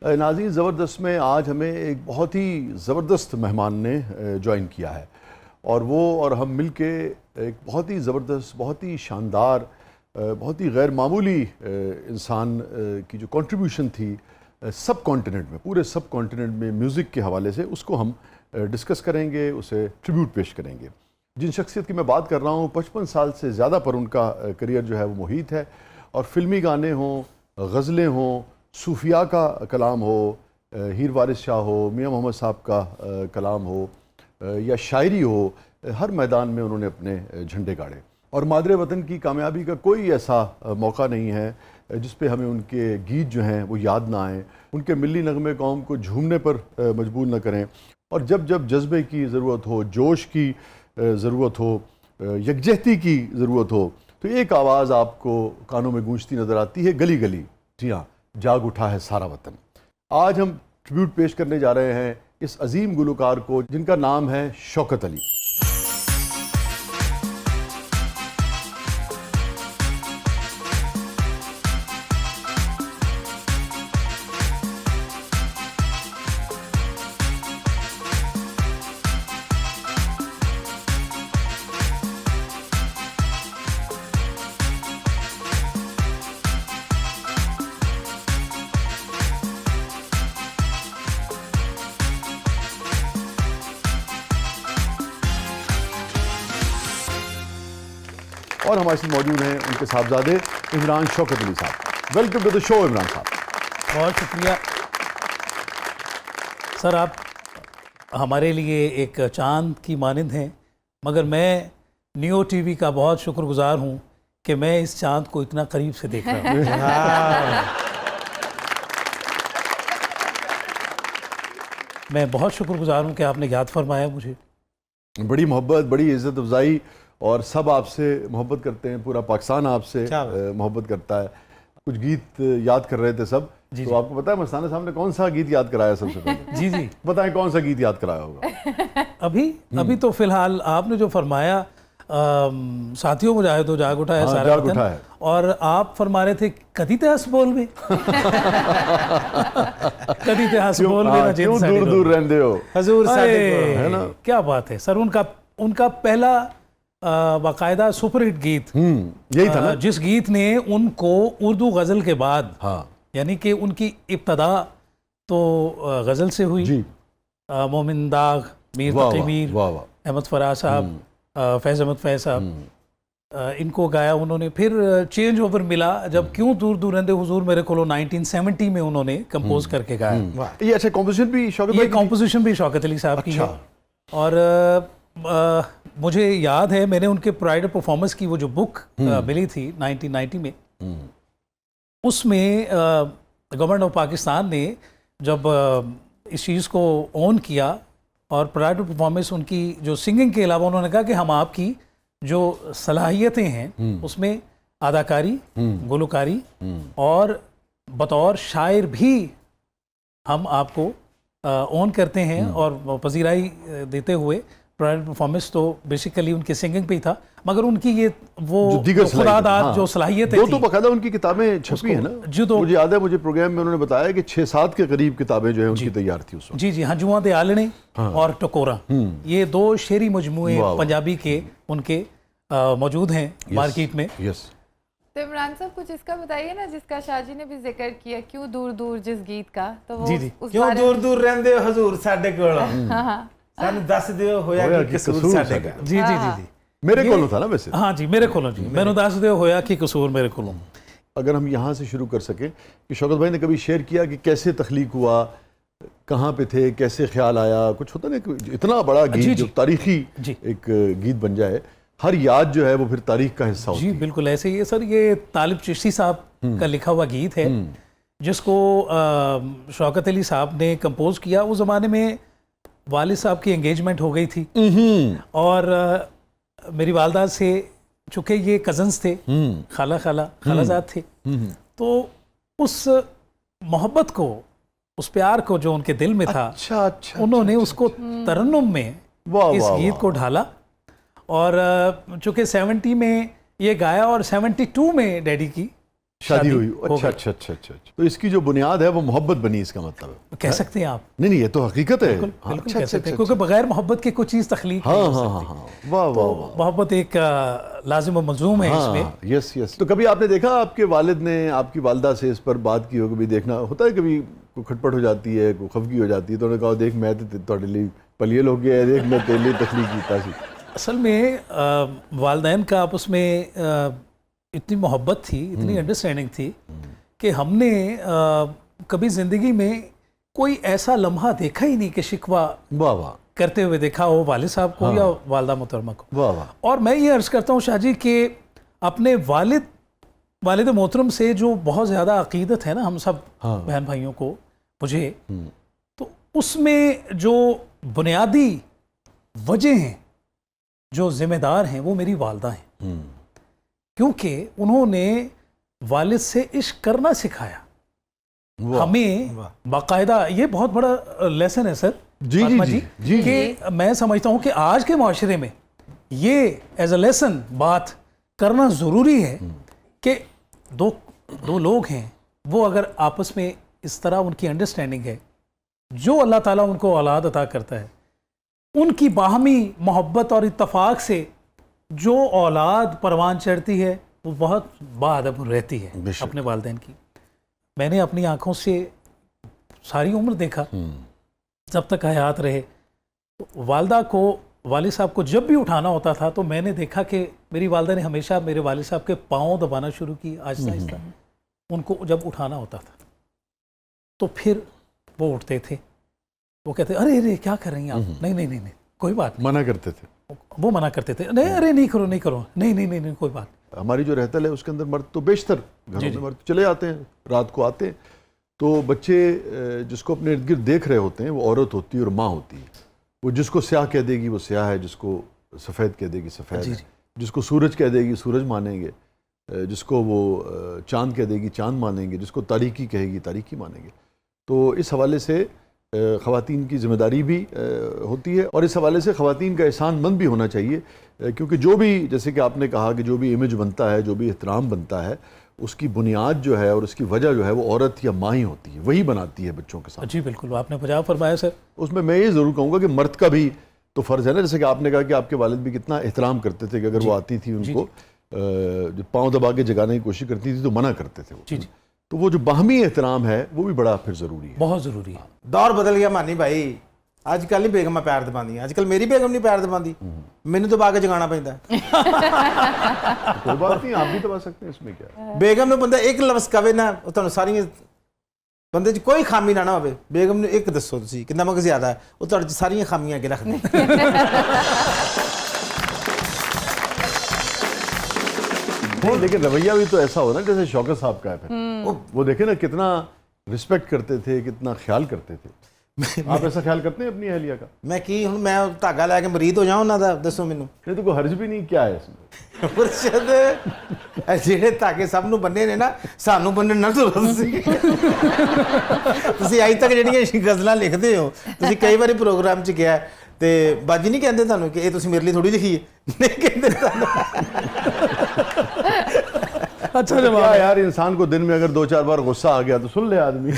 नाज़रीन, ज़बरदस्त में आज हमें एक बहुत ही ज़बरदस्त मेहमान ने ज्वाइन किया है और वो और हम मिल के एक बहुत ही ज़बरदस्त, बहुत ही शानदार, बहुत ही गैर मामूली इंसान की जो कंट्रीब्यूशन थी सब कॉन्टिनेंट में, पूरे सब कॉन्टिनेंट में म्यूज़िक के हवाले से, उसको हम डिस्कस करेंगे, उसे ट्रिब्यूट पेश करेंगे। जिन शख्सियत की मैं बात कर रहा हूँ 55 साल से ज़्यादा पर उनका करियर जो है वो मुहित है और फिल्मी गाने हों, गज़लें हों, सूफिया का कलाम हो, हीर वारिस शाह हो, मियाँ मोहम्मद साहब का कलाम हो या शायरी हो, हर मैदान में उन्होंने अपने झंडे गाड़े और मादरे वतन की कामयाबी का कोई ऐसा मौका नहीं है जिस पे हमें उनके गीत जो हैं वो याद ना आएँ, उनके मिली नगमे कौम को झूमने पर मजबूर न करें और जब जब जज्बे की ज़रूरत हो, जोश की ज़रूरत हो, यकजहती की ज़रूरत हो, तो एक आवाज़ आपको कानों में गूंजती नज़र आती है, गली गली, जी हाँ, जाग उठा है सारा वतन। आज हम ट्रिब्यूट पेश करने जा रहे हैं इस अजीम गुलकार को जिनका नाम है शौकत अली। और हमारे साथ मौजूद हैं उनके साहबजादे Imran Shaukat Ali sahab. Welcome to the show Imran sahab. बहुत शुक्रिया सर, आप हमारे लिए एक चांद की मानिंद हैं, मगर मैं नियो टीवी का बहुत शुक्रगुजार हूं कि मैं इस चांद को इतना करीब से देख रहा हूं। मैं बहुत शुक्रगुजार हूं कि आपने याद फरमाया मुझे। बड़ी मोहब्बत, बड़ी इज़्ज़त अफजाई और सब आपसे मोहब्बत करते हैं, पूरा पाकिस्तान आपसे मोहब्बत करता है। कुछ गीत याद कर रहे थे सब, तो आपको पता है मस्ताना साहब ने कौन सा गीत याद कराया सबसे पहले? जी जी बताएं कौन सा गीत याद कराया होगा? अभी तो फिलहाल आपने जो फरमाया साथियों मुजाहिदो जाग उठा है सारा वतन, और आप फरमा रहे थे कदी इतिहास बोल में कदी इतिहास बोल में क्यों दूर दूर रहते हो हजूर, है ना? क्या बात है सर, उनका पहला बाकायदा सुपरहिट गीत यही था ना, जिस गीत ने उनको उर्दू गज़ल के बाद, हाँ, यानी कि उनकी इब्तदा तो गज़ल से हुई, मोमिन दाग, मीर तकी मीर, अहमद फराज साहब, फैज़ अहमद फैज़ साहब, इनको गाया उन्होंने। फिर चेंज ओवर मिला जब क्यों दूर दूर रहंदे हुजूर मेरे को 1970 में उन्होंने कंपोज करके गाया। ये अच्छा कंपोजिशन भी शौकत अली साहब की है। और मुझे याद है मैंने उनके प्राइड परफॉर्मेंस की वो जो बुक मिली थी 1990 में, उसमें गवर्नमेंट ऑफ पाकिस्तान ने जब इस चीज़ को ऑन किया और प्राइड परफॉर्मेंस उनकी जो सिंगिंग के अलावा, उन्होंने कहा कि हम आपकी जो सलाहियतें हैं उसमें अदाकारी, गुलकारी और बतौर शायर भी हम आपको ऑन करते हैं और पजीराई देते हुए। प्राइड परफॉर्मेंस तो बेसिकली उनके सिंगिंग पे ही था, मगर उनकी ये वो खुदादाद जो सलाहियत है, तो बकायदा उनकी किताबें छपी है ना जी। तो मुझे याद है, मुझे प्रोग्राम में उन्होंने बताया कि 6-7 के करीब किताबें जो है उनकी तैयार थी उस वक्त। जी जी हाँ, जुआ दे आलने और टकोरा, ये 2 शेरी मजमूए पंजाबी के उनके मौजूद हैं मार्केट में। तो इमरान साहब कुछ इसका बताइए ना, जिसका शाहजी ने भी जिक्र किया, क्यों दूर दूर, जिस गीत का, तो वो क्यों दूर दूर रहंदे हो हजूर साडे कोल, सानू दस दियो होया कि कसूर साडे दा। जी जी जी जी, मेरे कोलों था ना वैसे। हाँ जी, मेरे कोलों जी, मैंने दस दियो होया कि कसूर मेरे कोलों। अगर हम यहाँ से शुरू कर सकें कि शौकत भाई ने कभी शेयर किया कि कैसे तख्लीक हुआ, कहाँ पे थे, कैसे ख्याल आया? कुछ होता ना, इतना बड़ा गीत जो तारीखी एक गीत बन जाए, हर याद जो है वो फिर तारीख का हिस्सा होती है। जी बिल्कुल ऐसे ही है सर। ये तालिब चिश्ती साहब का लिखा हुआ गीत है जिसको शौकत अली साहब ने कंपोज किया। उस ज़माने में वालिद साहब की एंगेजमेंट हो गई थी और मेरी वालदा से, चूँकि ये कज़न्स थे, खालाजाद थे, तो उस मोहब्बत को, उस प्यार को जो उनके दिल में था, उन्होंने उसको तरन्नुम में इस गीत को ढाला। और चूँकि 70 में ये गाया और 72 में डैडी की शादी हुई। हो अच्छा गई। अच्छा अच्छा अच्छा अच्छा। तो इसकी जो बुनियाद है वो मोहब्बत बनी, इसका मतलब कह सकते हैं आप, नहीं नहीं, ये तो हकीकत है। बिल्कुल हाँ, बिल्कुल अच्छा कह अच्छा सकते हैं, अच्छा क्योंकि बगैर मोहब्बत के कोई चीज़ तख्लीक हाँ नहीं हो हाँ सकती। हाँ हाँ, वाह वाह वाह। मोहब्बत एक लाजिम और मलजूम है इसमें। हाँ यस यस। तो कभी आपने देखा आपके वालिद ने आपकी वालदा से इस पर बात की हो? कभी देखना होता है, कभी कोई खटपट हो जाती है, कोई खफगी हो जाती है, तो उन्होंने कहा देख मैं तो ਤੁਹਾਡੇ लिए पलियल हो गया है, देख मैं तेरे लिए तखलीक कीता सी। असल में वालदैन का आपस में इतनी मोहब्बत थी, इतनी अंडरस्टैंडिंग थी कि हमने कभी ज़िंदगी में कोई ऐसा लम्हा देखा ही नहीं कि शिकवा वाह वाह करते हुए देखा हो वालिद साहब को या वालदा मोहतरमा को। वाह वाह। और मैं ये अर्ज़ करता हूँ शाहजी कि अपने वालिद मोहतरम से जो बहुत ज़्यादा अकीदत है ना हम सब हाँ। बहन भाइयों को, मुझे, तो उसमें जो बुनियादी वजह हैं, जो ज़िम्मेदार हैं, वो मेरी वालदा हैं, क्योंकि उन्होंने वालिद से इश्क करना सिखाया हमें बाकायदा। ये बहुत बड़ा लेसन है सर जी फातिमा जी जी कि मैं समझता हूँ कि आज के माशरे में ये एज अ लेसन बात करना ज़रूरी है कि दो लोग हैं, वो अगर आपस में इस तरह उनकी अंडरस्टैंडिंग है, जो अल्लाह ताला उनको औलाद अता करता है, उनकी बाहमी मोहब्बत और इत्तफाक से जो औलाद परवान चढ़ती है वो बहुत बाअदब रहती है अपने वालिदैन की। मैंने अपनी आंखों से सारी उम्र देखा, जब तक हयात रहे, वालदा को, वालिद साहब को जब भी उठाना होता था तो मैंने देखा कि मेरी वालदा ने हमेशा मेरे वालिद साहब के पाँव दबाना शुरू की आहिस्ता आहिस्ता। उनको जब उठाना होता था तो फिर वो उठते थे, वो कहते अरे अरे क्या कर रही हैं आप, नहीं नहीं नहीं नहीं कोई बात नहीं, मना करते थे। वो मना करते थे, नहीं अरे नहीं करो नहीं करो, नहीं नहीं नहीं, नहीं कोई बात। हमारी जो रहतल है उसके अंदर मर्द तो बेशतर घरों में मर्द चले आते हैं, रात को आते हैं, तो बच्चे जिसको अपने इर्द गिर्द देख रहे होते हैं वो औरत होती है और माँ होती है। वो जिसको स्याह कह देगी वो स्याह है, जिसको सफ़ेद कह देगी सफ़ेद है, जिसको सूरज कह देगी सूरज मानेंगे, जिसको वो चांद कह देगी चांद मानेंगे, जिसको तारीकी कहेगी तारीकी मानेंगे। तो इस हवाले से ख़वातीन की ज़िम्मेदारी भी होती है, और इस हवाले से ख़वातीन का एहसानमंद भी होना चाहिए, क्योंकि जो भी, जैसे कि आपने कहा कि जो भी इमेज बनता है, जो भी एहतराम बनता है, उसकी बुनियाद जो है और उसकी वजह जो है वो औरत या माँ ही होती है, वही बनाती है बच्चों के साथ। जी बिल्कुल, आपने बजाय फरमाया सर। उसमें मैं ये ज़रूर कहूँगा कि मर्द का भी तो फ़र्ज़ है ना, जैसे कि आपने कहा कि आपके वालिद भी कितना एहतराम करते थे कि अगर वो आती थी उनको पाँव दबा के जगाने की कोशिश करती थी तो मना करते थे वो। जी जी, तो वो जो बाहमी एहतराम है वो भी बड़ा फिर ज़रूरी है, बहुत ज़रूरी है। दौर बदल गया मानी भाई, अजकल नहीं बेगम पैर दबांदी, अजकल मेरी बेगम नहीं पैर दबांदी, मैनू दबा के जगाना पैंदा। कोई बात नहीं, आप भी दबा सकते हैं, इसमें क्या है। बेगम ਨੂੰ ਬੰਦਾ ਇੱਕ ਲਫ਼ਜ਼ ਕਵੇ ਨਾ, ਉਹ ਤੁਹਾਨੂੰ ਸਾਰੀਆਂ ਬੰਦੇ 'ਚ ਕੋਈ ਖਾਮੀ ਨਾ ਹੋਵੇ, ਬੇਗਮ ਨੂੰ ਇੱਕ ਦੱਸੋ ਤੁਸੀਂ ਕਿ ਨਮਕ ਜ਼ਿਆਦਾ ਹੈ, ਉਹ ਤੁਹਾਡੇ 'ਚ ਸਾਰੀਆਂ ਖਾਮੀਆਂ ਅੱਗੇ ਰੱਖ ਦੇ। नहीं, लेकिन रवैया भी तो ऐसा हो ना जैसे शौकत साहब का है फिर। वो देखे ना कितना रिस्पेक्ट करते थे, कितना ख्याल करते थे। आप ऐसा ख्याल करते हैं अपनी अहलिया का? ਮੈਂ ਕੀ ਹੁਣ ਮੈਂ ਧਾਗਾ ਲੈ ਕੇ ਮਰੀਦ ਹੋ ਜਾਵਾਂ ਉਹਨਾਂ ਦਾ, ਦੱਸੋ ਮੈਨੂੰ। नहीं तो कोई हर्ज भी नहीं, क्या है इसमें? ਮੁਰਸ਼ਦ ਇਹ ਜਿਹੜੇ ਧਾਗੇ ਸਭ ਨੂੰ ਬੰਨੇ ਨੇ ਨਾ, ਸਾਨੂੰ ਬੰਨਣ ਨਾ ਜ਼ਰੂਰਤ ਸੀ। ਤੁਸੀਂ ਅੱਜ ਤੱਕ ਜਿਹੜੀਆਂ ਗਜ਼ਲਾਂ ਲਿਖਦੇ ਹੋ, ਤੁਸੀਂ ਕਈ ਵਾਰੀ ਪ੍ਰੋਗਰਾਮ 'ਚ ਗਿਆ ਤੇ ਬਾਜੀ ਨਹੀਂ ਕਹਿੰਦੇ ਤੁਹਾਨੂੰ ਕਿ ਇਹ ਤੁਸੀਂ ਮੇਰੇ ਲਈ ਥੋੜੀ ਲਿਖੀ ਹੈ, ਨਹੀਂ ਕਹਿੰਦੇ ਤੁਹਾਨੂੰ। अच्छा क्या जवाब है। यार, इंसान को दिन में अगर 2-4 बार गुस्सा आ गया तो सुन ले आदमी।